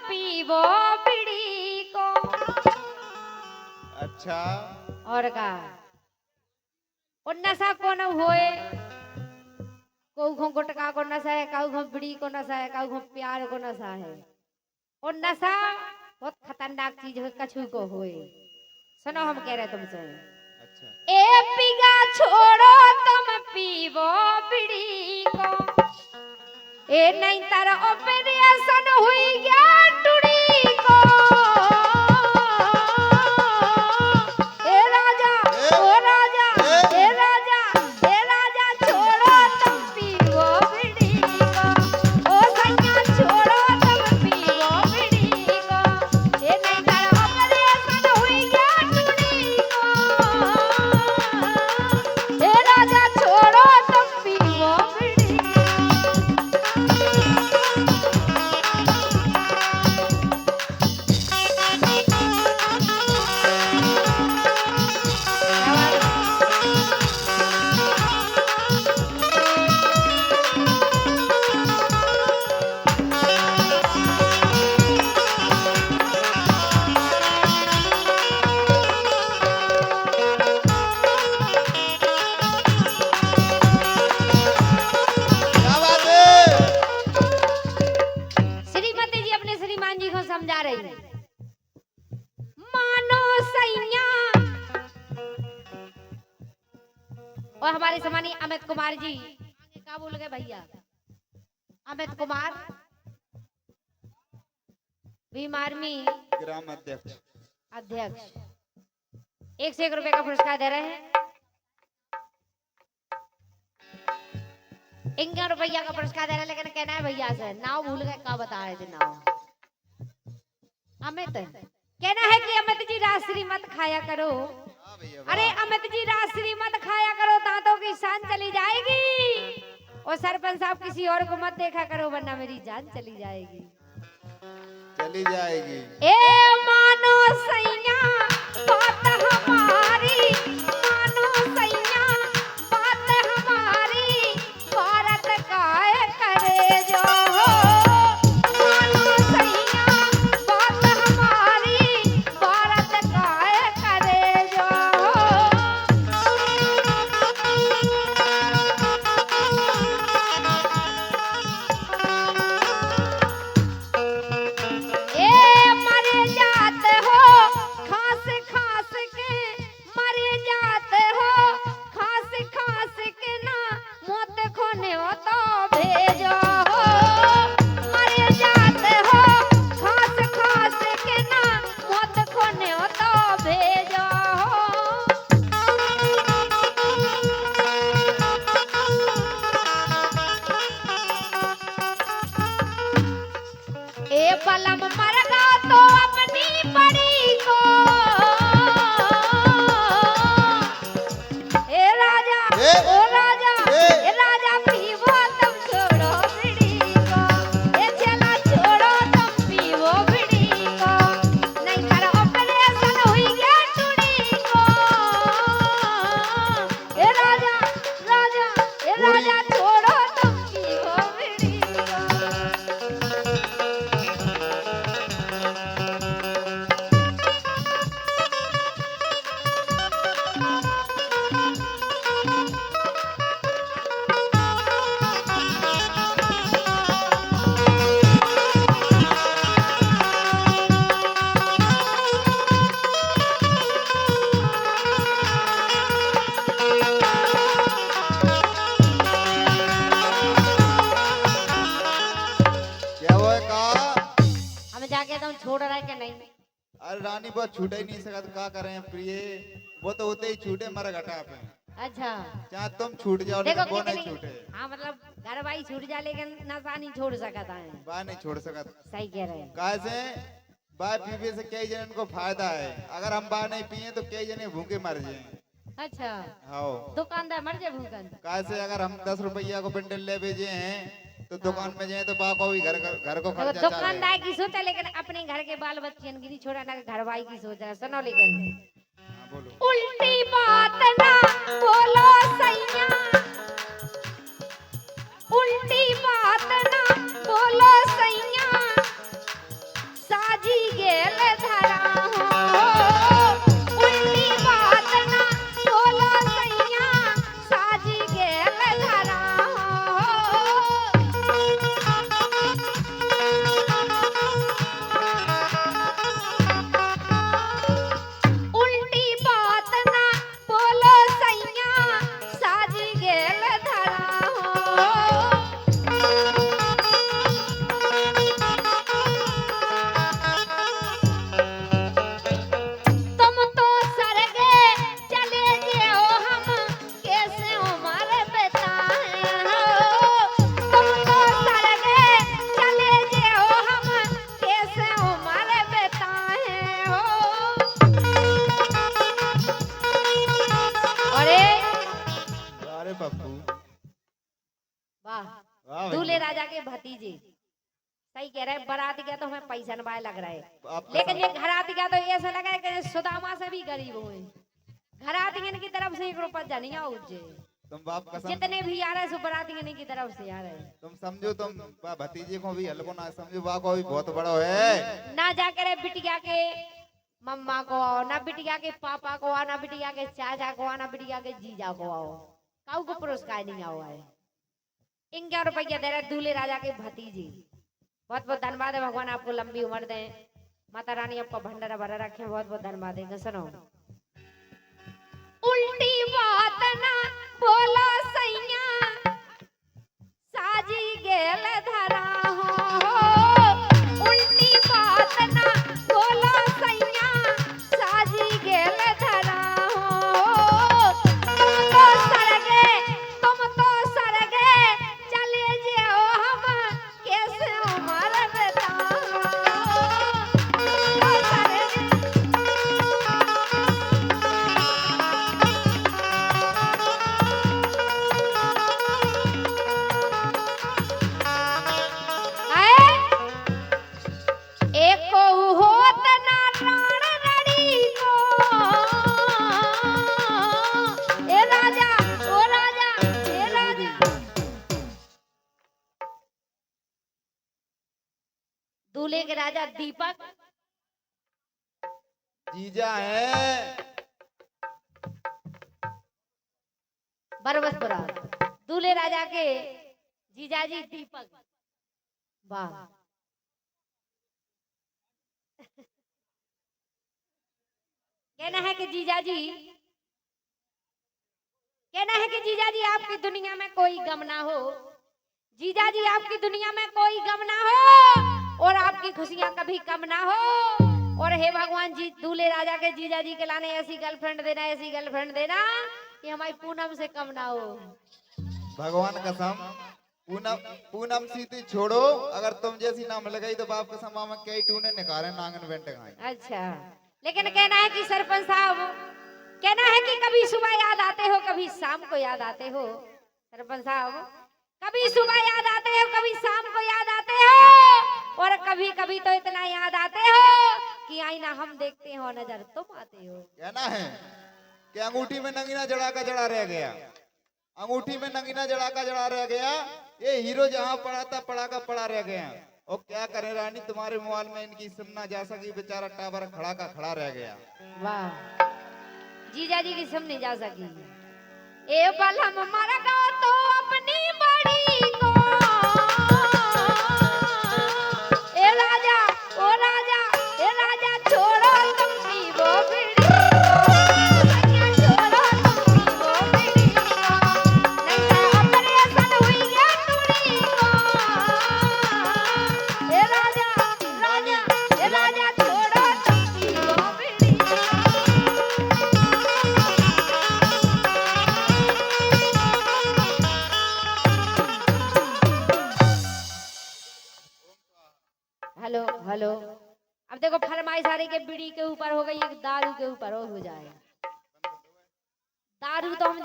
पीवो बीड़ी को। अच्छा और का ओ नशा कौन होए, को गुटखा को नशा है, काऊ बीड़ी को नशा है, काऊ प्यार को नशा है। और नशा बहुत खतरनाक चीज है, कछु को होए। सुनो हम कह रहे तुमसे, अच्छा ए पिगा छोड़ो तुम पीवो बीड़ी को, ए नहीं तारा ऑपरेशन हुई गया टुड़ी को। ए राजा ओ राजा ए राजा ए राजा छोड़ो तुम पीवो बीड़ी को, ओ सैया छोड़ो तुम पीवो बीड़ी को, ए नहीं तारा ऑपरेशन हुई गया टुड़ी को। ए राजा छोड़ो तुम पीवो बीड़ी को। क्या बात है। श्रीमती जी अपने श्रीमान जी को समझा रही है, मानो सैया। और हमारे समानी अमित कुमार जी क्या बोल गए भैया, अमित कुमार भीम आर्मी ग्राम अध्यक्ष अध्यक्ष 1 से 1 रुपए का पुरस्कार दे रहे हैं। 51 रुपया का पुरस्कार दे रहे हैं, लेकिन कहना है भैया से नाव भूल गए, क्या बता रहे थे नाव। अमित कहना है कि अमित जी राजश्री मत खाया करो। हाँ भैया अरे अमित जी राजश्री मत खाया करो, दांतों की शान चली जाएगी। और सरपंच साहब किसी और को मत देखा करो, वरना मेरी जान चली जाएगी। चली जाएगी। ए मानो सैया बात हमारी, मानो सैया बात हमारी, भारत काहे करे जो हो। मानो सैया बात हमारी, भारत काहे करे जो हो। ए मरे जाते हो खास खास के, मरे जाते हो खास खास के ना, मौत खोने हो तो भेजो हो। मरे जाते हो खास खास के ना, मौत खोने हो तो भेजो हो। ए पलम मरगा तो अपनी बड़ी को, ए राजा ओ राजा ए राजा पीवो तुम छोड़ो बीड़ी को, ए चला छोड़ो तुम पीवो बीड़ी को, नहीं कर ऑपरेशन हुई गया टुड़ी को। ए राजा राजा ए राजा छोड़ो तुम पीवो बीड़ी को। क्या वो है कहा। हमें जाके तुम छोड़ रहा है कि नहीं। अरे रानी बहुत छूट ही नहीं सकता, क्या करें प्रिय, वो तो होते ही छूटे मर घटा पे। अच्छा चाहे तुम छूट जाओ देखो लेकिन वो नहीं कितनी, छूटे। हाँ मतलब घर भाई छूट जा, लेकिन नशा नहीं छोड़ सकता है। बा नहीं छोड़ सकता। सही कह रहे हैं। कहा से बाय पीने से कई जन को फायदा है, अगर हम बा नहीं पिए तो कई जने भूखे मर जाए। अच्छा हाँ दुकानदार मर जाए भूखन। कहा से अगर हम 10 रुपया को बंडल ले भेजे हैं तो दुकान में जाए तो बा को भी घर को खर्चा चाले। दुकानदार की सोचा, लेकिन अपने घर के बाल बच्चन की नहीं छोड़ा ना, घर भाई की सोच है। सुनो लेकिन हाँ, बोलो। उल्टी बात ना बोलो सैया, उल्टी बात ना बोलो सैया, दूल्हे राजा के भतीजे। सही कह रहे, बारात गया तो हमें पैसा नवाए लग रहा है, आप लेकिन ये घरात गया तो ऐसा लगा है कि सुदामा से भी गरीब हुए। घरातियन की तरफ से 1 रुपया नहीं आउजे, तुम बाप कसम, जितने भी आ रहे सो बारातियन की तरफ से आ रहे। तुम समझो, तुम भतीजे को भी हल्को ना समझो, बा को भी बहुत बड़ा है। ना जाकर बिटिया के मम्मा को आओ, ना बिटिया के पापा को आओ, ना बिटिया के चाचा को आओ, ना बिटिया के जीजा को आओ, काऊ को पुरस्कार नहीं आओ है। 51 रुपया दे रहे दूल्हे राजा के भतीजे। बहुत बहुत धन्यवाद है, भगवान आपको लंबी उम्र दे, माता रानी आपका भंडारा भरा रखे, बहुत बहुत धन्यवाद है। सुनो, उल्टी बात ना बोला सैया, साजी गेल धरा हो, उल्टी बात ना बोला सैया, साजी गेल धरा हो, तुम तो सरगे चले जाओ, हम कैसे उमर बताओ, तुम तो सरगे। एको होत ना प्राण रड़ी को, ए राजा ओ राजा ए राजा। दूल्हे के राजा दीपक जीजा है। बरबसपुरा, दूल्हे राजा के जीजाजी दीपक। वाह, कहना है कि जीजाजी, कहना है कि जीजाजी आपकी दुनिया में कोई गम ना हो, जीजाजी आपकी दुनिया में कोई गम ना हो, और आपकी खुशियां कभी कम ना हो। और हे भगवान जी, दूल्हे राजा के जीजाजी के लाने ऐसी गर्लफ्रेंड देना, ऐसी गर्लफ्रेंड देना कि हमारी पूनम से कम ना हो। भगवान कसम, पूनम पूनम सीधी छोड़ो, अगर तुम जैसी ना मिल गई तो बाप कसम में कई टूने निकाले नांगन बेंटे खाए। अच्छा, लेकिन कहना है कि सरपंच साहब, कहना है कि कभी सुबह याद आते हो, कभी शाम को याद आते हो। सरपंच साहब, कभी सुबह याद आते हो, कभी शाम को याद आते हो, और कभी कभी तो इतना याद आते हो कि आईना हम देखते हो, नजर तुम आते हो। कहना है कि अंगूठी में नगीना जड़ा का जड़ा रह गया, अंगूठी में नगीना जड़ा का जड़ा रह गया, ये हीरो जहाँ पड़ा था पड़ा का पड़ा रह गया। और क्या करें रानी, तुम्हारे मोबाइल में इनकी सिम ना जा सकी, बेचारा टावर खड़ा का खड़ा रह गया। वाह, जीजा जी की सिम नहीं जा सकी। ए बलम मर गो तो अपनी बड़ी को, ए राजा ओ राजा ए राजा छोड़ो तुमकी वो बीड़ी को, सैया छोड़ो तुमकी वो बीड़ी को, नहीं तो ऑपरेशन हुई है टूड़ी को, ए राजा राजा ए राजा छोड़ो तुमकी वो बीड़ी को। हेलो हेलो, अब देखो फरमाइश आ रही के बीड़ी के ऊपर हो गई, एक दारू के ऊपर हो जाएगा। दारू तो हम